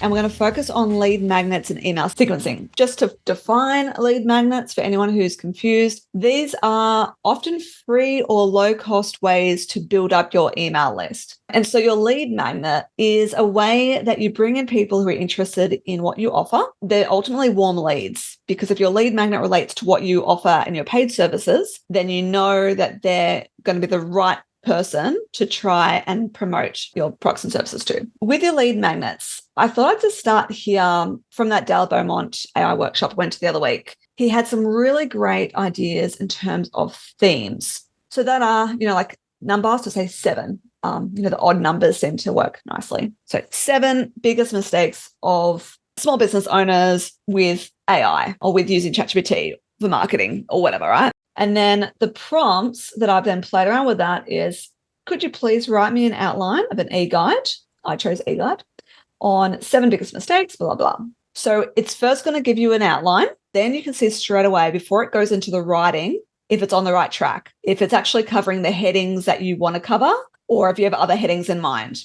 and we're going to focus on lead magnets and email sequencing. Just to define lead magnets for anyone who's confused, these are often free or low-cost ways to build up your email list. And so your lead magnet is a way that you bring in people who are interested in what you offer. They're ultimately warm leads, because if your lead magnet relates to what you offer in your paid services, then you know that they're going to be the right person to try and promote your products and services to. With your lead magnets, I thought I'd just start here from that Dale Beaumont AI workshop I went to the other week. He had some really great ideas in terms of themes. So that are, like numbers, to say 7. The odd numbers seem to work nicely. So 7 biggest mistakes of small business owners with AI or with using ChatGPT for marketing or whatever, right? And then the prompts that I've then played around with that is, could you please write me an outline of an e-guide? I chose e-guide on 7 biggest mistakes, blah, blah. So it's first going to give you an outline. Then you can see straight away before it goes into the writing, if it's on the right track, if it's actually covering the headings that you want to cover, or if you have other headings in mind.